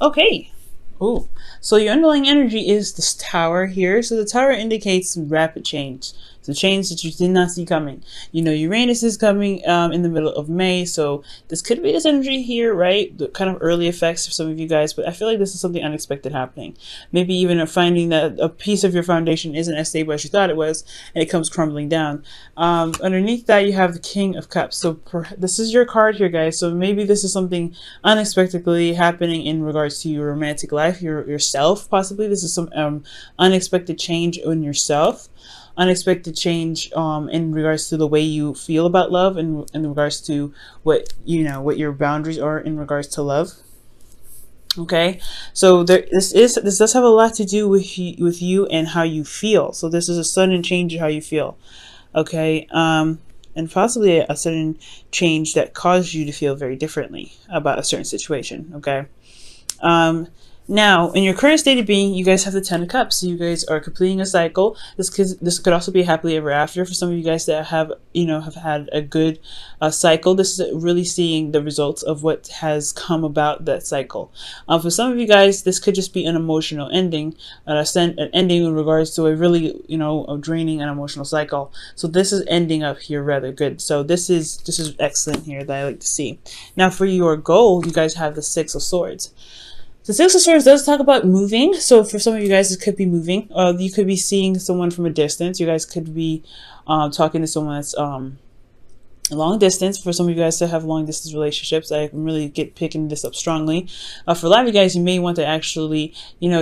Okay. Oh, so your underlying energy is this tower here. So the tower indicates rapid change. So change that you did not see coming. You know, Uranus is coming in the middle of May. So this could be this energy here, right? The kind of early effects for some of you guys. But I feel like this is something unexpected happening. Maybe even finding that a piece of your foundation isn't as stable as you thought it was. And it comes crumbling down. Underneath that, you have the King of Cups. So this is your card here, guys. So maybe this is something unexpectedly happening in regards to your romantic life, yourself. Possibly this is some unexpected change in yourself, unexpected change in regards to the way you feel about love, and in regards to what what your boundaries are in regards to love. Okay, so this does have a lot to do with you and how you feel. So this is a sudden change in how you feel. Okay, and possibly a sudden change that caused you to feel very differently about a certain situation. Okay. Now, in your current state of being, you guys have the Ten of Cups. So you guys are completing a cycle. This could also be happily ever after for some of you guys that have had a good cycle. This is really seeing the results of what has come about that cycle. For some of you guys, this could just be an emotional ending, an ending in regards to a really a draining and emotional cycle. So this is ending up here rather good. So this is excellent here that I like to see. Now, for your goal, you guys have the Six of Swords. The Six of Swords does talk about moving. So for some of you guys, it could be moving. You could be seeing someone from a distance. You guys could be talking to someone that's long distance. For some of you guys that have long distance relationships, I can really picking this up strongly. For a lot of you guys, you may want to actually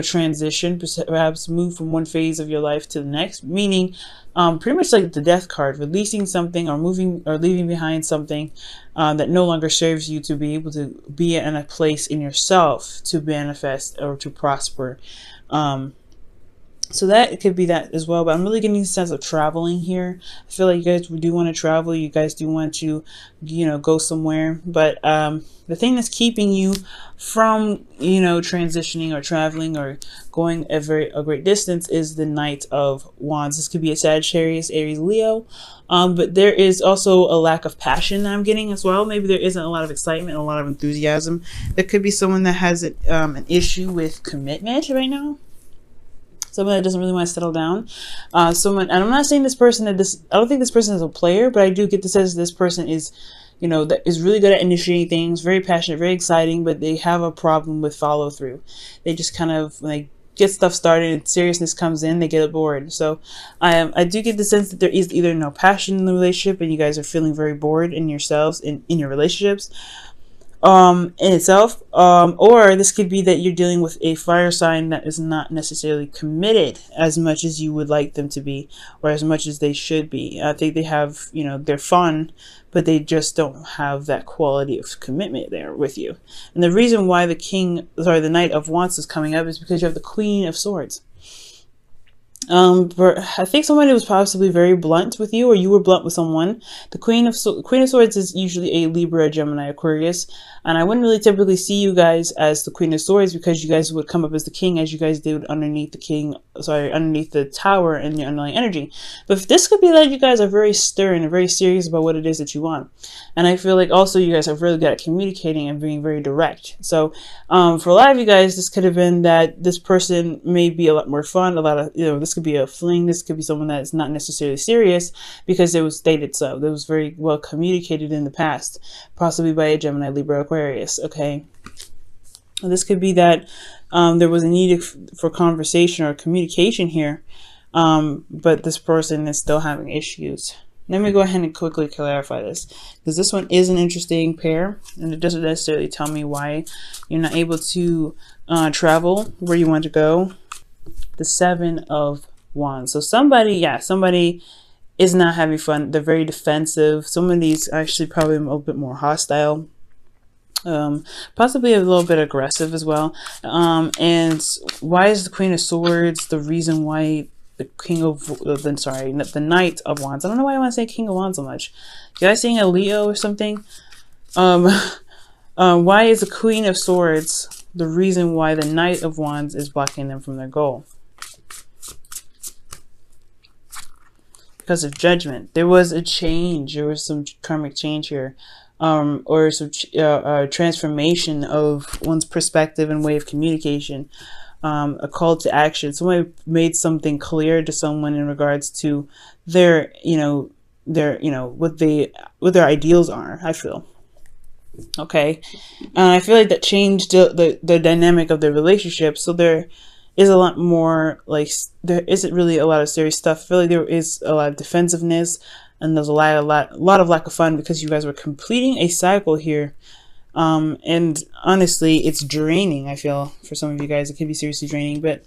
transition, perhaps move from one phase of your life to the next, meaning pretty much like the Death card, releasing something or moving or leaving behind something that no longer serves you, to be able to be in a place in yourself to manifest or to prosper. So that could be that as well, but I'm really getting a sense of traveling here. I feel like you guys do want to travel. You guys do want to, go somewhere. But the thing that's keeping you from, transitioning or traveling or going a great distance is the Knight of Wands. This could be a Sagittarius, Aries, Leo. But there is also a lack of passion that I'm getting as well. Maybe there isn't a lot of excitement, a lot of enthusiasm. There could be someone that has an issue with commitment right now. Someone that doesn't really want to settle down. And I'm not saying this person I don't think this person is a player, but I do get the sense this person is, that is really good at initiating things, very passionate, very exciting, but they have a problem with follow through. They just kind of, when they get stuff started and seriousness comes in, they get bored. So I do get the sense that there is either no passion in the relationship and you guys are feeling very bored in yourselves, in your relationships, in itself, or this could be that you're dealing with a fire sign that is not necessarily committed as much as you would like them to be, or as much as they should be. I think they have, they're fun, but they just don't have that quality of commitment there with you. And the reason why the Knight of Wands is coming up is because you have the Queen of Swords. I think somebody was possibly very blunt with you, or you were blunt with someone. The Queen of Swords is usually a Libra, Gemini, Aquarius, and I wouldn't really typically see you guys as the Queen of Swords because you guys would come up as the King, as you guys did underneath underneath the tower and your underlying energy. But this could be that you guys are very stern and very serious about what it is that you want. And I feel like also you guys are really good at communicating and being very direct. So for a lot of you guys, this could have been that this person may be a lot more fun, this could be a fling, this could be someone that is not necessarily serious because it was stated so. That was very well communicated in the past, possibly by a Gemini, Libra, Aquarius. Okay. This could be that there was a need for conversation or communication here, but this person is still having issues. Let me go ahead and quickly clarify this, because this one is an interesting pair, and it doesn't necessarily tell me why you're not able to travel where you want to go. The Seven of Wands. So somebody is not having fun. They're very defensive. Some of these actually probably a little bit more hostile. Possibly a little bit aggressive as well. And why is the Queen of Swords the reason why the Knight of Wands? I don't know why I want to say King of Wands so much. You guys seeing a Leo or something? Why is the Queen of Swords the reason why the Knight of Wands is blocking them from their goal? Because of judgment. There was a change. There was some karmic change here. or some transformation of one's perspective and way of communication, a call to action. Someone made something clear to someone in regards to their, what their ideals are, I feel. Okay. I feel like that changed the dynamic of the relationship. So there is a lot more, like, there isn't really a lot of serious stuff. I feel like there is a lot of defensiveness, and there's a lot of lack of fun because you guys were completing a cycle here. And honestly, it's draining. I feel for some of you guys, it could be seriously draining, but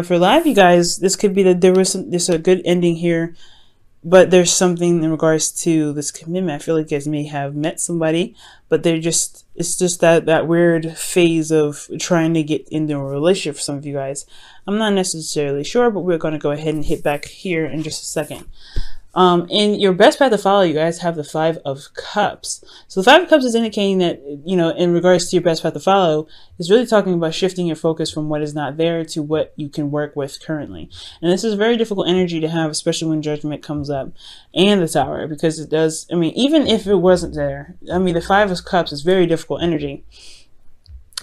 for a lot of you guys, this could be that there's a good ending here, but there's something in regards to this commitment. I feel like you guys may have met somebody, but it's just that weird phase of trying to get into a relationship for some of you guys. I'm not necessarily sure, but we're going to go ahead and hit back here in just a second. In your best path to follow, you guys have the 5 of Cups. So the 5 of Cups is indicating that, in regards to your best path to follow, is really talking about shifting your focus from what is not there to what you can work with currently. And this is a very difficult energy to have, especially when Judgment comes up and the Tower, because it does, even if it wasn't there, the 5 of Cups is very difficult energy.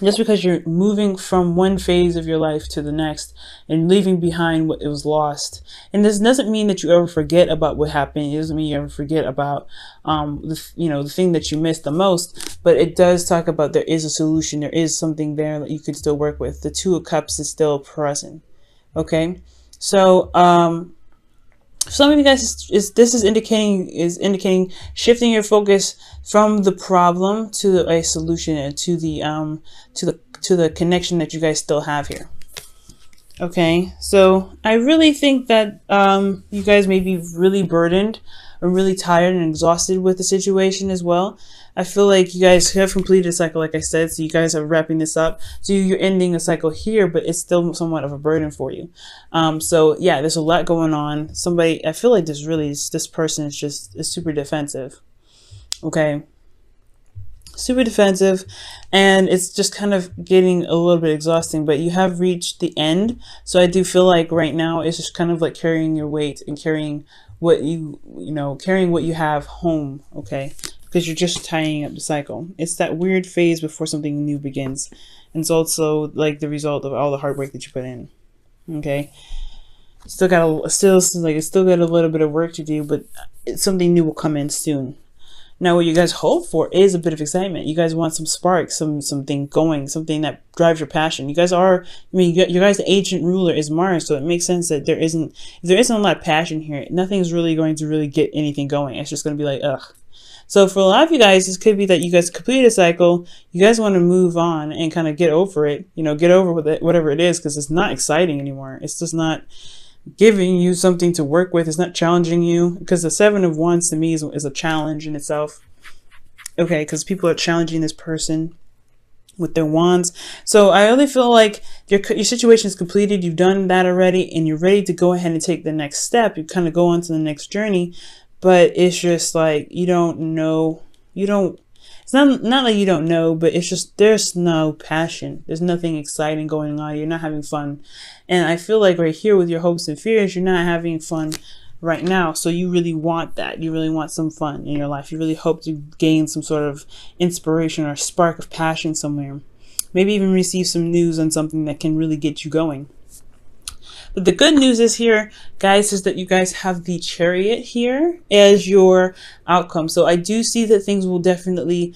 Just because you're moving from one phase of your life to the next and leaving behind what it was lost. And this doesn't mean that you ever forget about what happened. It doesn't mean you ever forget about, the thing that you missed the most. But it does talk about there is a solution. There is something there that you could still work with. The 2 of Cups is still present. Okay. So, some of you guys this is indicating shifting your focus from the problem to a solution, and to the connection that you guys still have here. Okay, so I really think that you guys may be really burdened or really tired and exhausted with the situation as well. I feel like you guys have completed a cycle, like I said, so you guys are wrapping this up. So you're ending a cycle here, but it's still somewhat of a burden for you. So yeah, there's a lot going on. I feel like this person is super defensive. Okay. Super defensive, and it's just kind of getting a little bit exhausting, but you have reached the end. So I do feel like right now it's just kind of like carrying your weight and carrying what you have home. Okay. Because you're just tying up the cycle. It's that weird phase before something new begins. And it's also like the result of all the hard work that you put in. Okay. Still got a little bit of work to do, but something new will come in soon. Now, what you guys hope for is a bit of excitement. You guys want some spark, something going, something that drives your passion. You guys are, your guys' ancient ruler is Mars, so it makes sense that if there isn't a lot of passion here, nothing's really going to really get anything going. It's just going to be like, ugh. So for a lot of you guys, this could be that you guys completed a cycle. You guys want to move on and kind of get over it. Get over with it, whatever it is, because it's not exciting anymore. It's just not giving you something to work with. It's not challenging you, because the 7 of Wands to me is a challenge in itself. Okay, because people are challenging this person with their wands. So I really feel like your situation is completed. You've done that already, and you're ready to go ahead and take the next step. You kind of go on to the next journey. But it's just like, you don't know, it's not like you don't know, but it's just, there's no passion. There's nothing exciting going on. You're not having fun. And I feel like right here with your hopes and fears, you're not having fun right now. So you really want that. You really want some fun in your life. You really hope to gain some sort of inspiration or spark of passion somewhere. Maybe even receive some news on something that can really get you going. But the good news is here, guys, is that you guys have the Chariot here as your outcome. So I do see that things will definitely,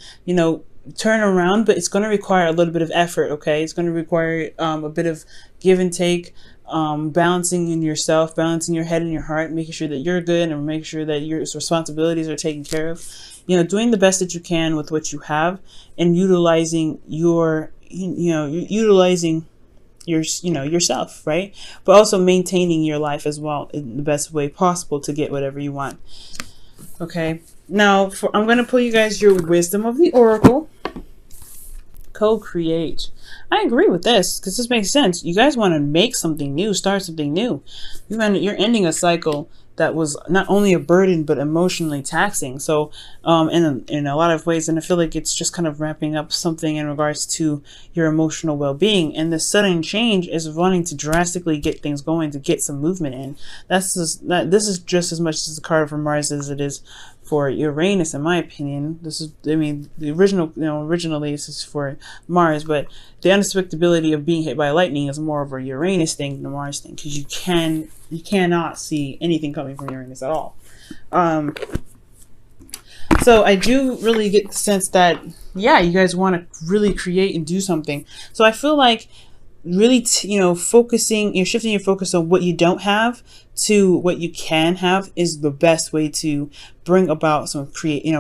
turn around, but it's going to require a little bit of effort. Okay. It's going to require a bit of give and take, balancing in yourself, balancing your head and your heart, making sure that you're good and making sure that your responsibilities are taken care of. Doing the best that you can with what you have, and utilizing yourself, right? But also maintaining your life as well in the best way possible to get whatever you want. Okay. Now, I'm going to pull you guys your Wisdom of the Oracle. Co-create. I agree with this, because this makes sense. You guys want to make something new, start something new. You're ending a cycle that was not only a burden, but emotionally taxing. So in a lot of ways, and I feel like it's just kind of wrapping up something in regards to your emotional well-being. And the sudden change is wanting to drastically get things going, to get some movement in. This is just as much as the card for Mars as it is for Uranus, in my opinion. This is, I mean, the original, originally this is for Mars, but the unexpectability of being hit by lightning is more of a Uranus thing than a Mars thing, because you cannot see anything coming from Uranus at all. So I do really get the sense that, yeah, you guys want to really create and do something. So I feel like really, focusing, shifting your focus on what you don't have to what you can have is the best way to bring about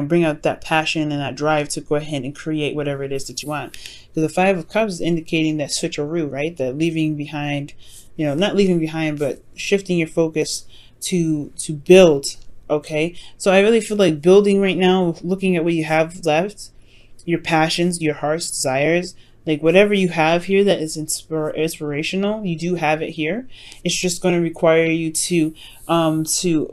bring out that passion and that drive to go ahead and create whatever it is that you want. Because the Five of Cups is indicating that switcheroo, right? That leaving behind, not leaving behind, but shifting your focus to build. Okay, so I really feel like building right now, looking at what you have left, your passions, your heart's desires, like whatever you have here that is inspirational, you do have it here. It's just going to require you to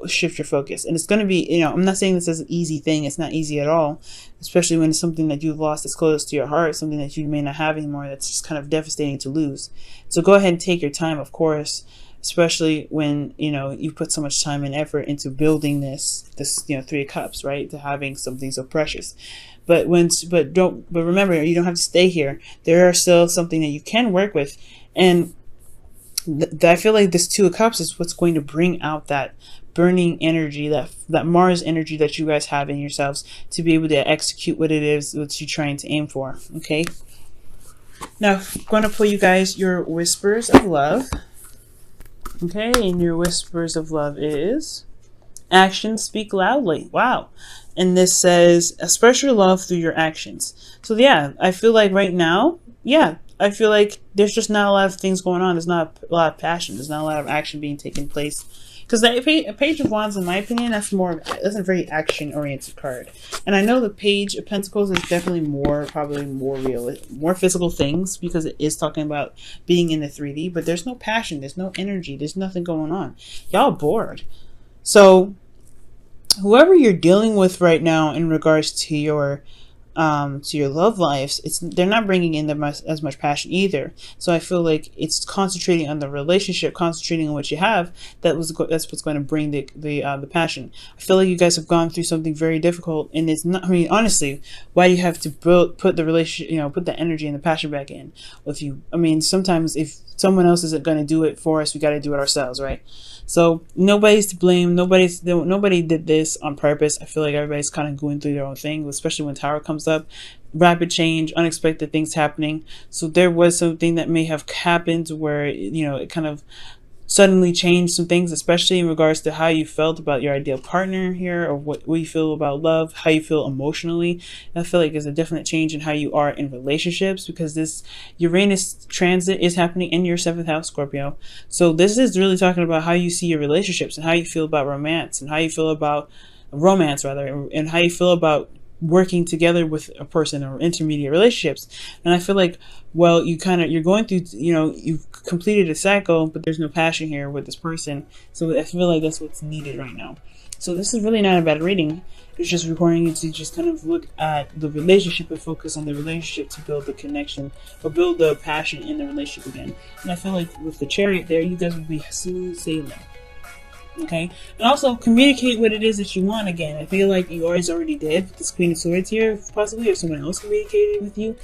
shift your focus. And it's going to be, I'm not saying this is an easy thing. It's not easy at all, especially when it's something that you've lost that's close to your heart, something that you may not have anymore, that's just kind of devastating to lose. So go ahead and take your time, of course, especially when you put so much time and effort into building this Three of Cups, right, to having something so precious. But remember, you don't have to stay here. There are still something that you can work with, and I feel like this Two of Cups is what's going to bring out that burning energy, that Mars energy that you guys have in yourselves, to be able to execute what it is that you're trying to aim for. Okay, now I'm going to pull you guys your whispers of love. Okay, and your whispers of love is actions speak loudly. Wow. And this says express your love through your actions. So yeah, I feel like right now, I feel like there's just not a lot of things going on. There's not a lot of passion. There's not a lot of action being taken place. Because the Page of Wands, in my opinion, that's a very action-oriented card. And I know the Page of Pentacles is definitely probably more real, more physical things, because it is talking about being in the 3D. But there's no passion, there's no energy, there's nothing going on. Y'all bored. So whoever you're dealing with right now in regards to your love lives, they're not bringing in as much passion either. So I feel like it's concentrating on the relationship, concentrating on what you have. That's what's going to bring the passion. I feel like you guys have gone through something very difficult, and it's not. I mean, honestly, why do you have to put the relationship, put the energy and the passion back in with you? I mean, sometimes if someone else isn't going to do it for us, we got to do it ourselves, right? So nobody's to blame. Nobody did this on purpose. I feel like everybody's kind of going through their own thing, especially when Tower comes up. Rapid change, unexpected things happening. So there was something that may have happened where, it kind of suddenly changed some things, especially in regards to how you felt about your ideal partner here, or what you feel about love, how you feel emotionally. I feel like there's a definite change in how you are in relationships, because this Uranus transit is happening in your 7th house, Scorpio. So this is really talking about how you see your relationships, and how you feel about romance, and how you feel about romance, rather, and how you feel about working together with a person, or intermediate relationships. And I feel like, well, you're going through, you've completed a cycle, but there's no passion here with this person. So I feel like that's what's needed right now. So this is really not a bad reading. It's just requiring you to just kind of look at the relationship and focus on the relationship to build the connection, or build the passion in the relationship again. And I feel like with the Chariot there, you guys will be smooth sailing. Okay, and also communicate what it is that you want again. I feel like you already did with this Queen of Swords here, possibly, or someone else communicated with you.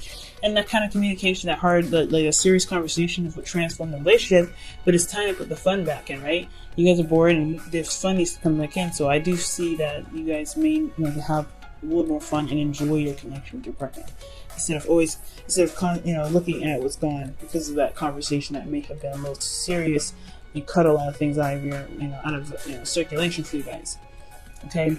And that kind of communication, that hard, like a serious conversation, is what transformed the relationship. But it's time to put the fun back in, right? You guys are bored, and there's fun needs to come back in. So I do see that you guys may have a little more fun and enjoy your connection with your partner, instead of looking at what's gone because of that conversation that may have been a little too serious. You cut a lot of things out of your, out of circulation for you guys. Okay,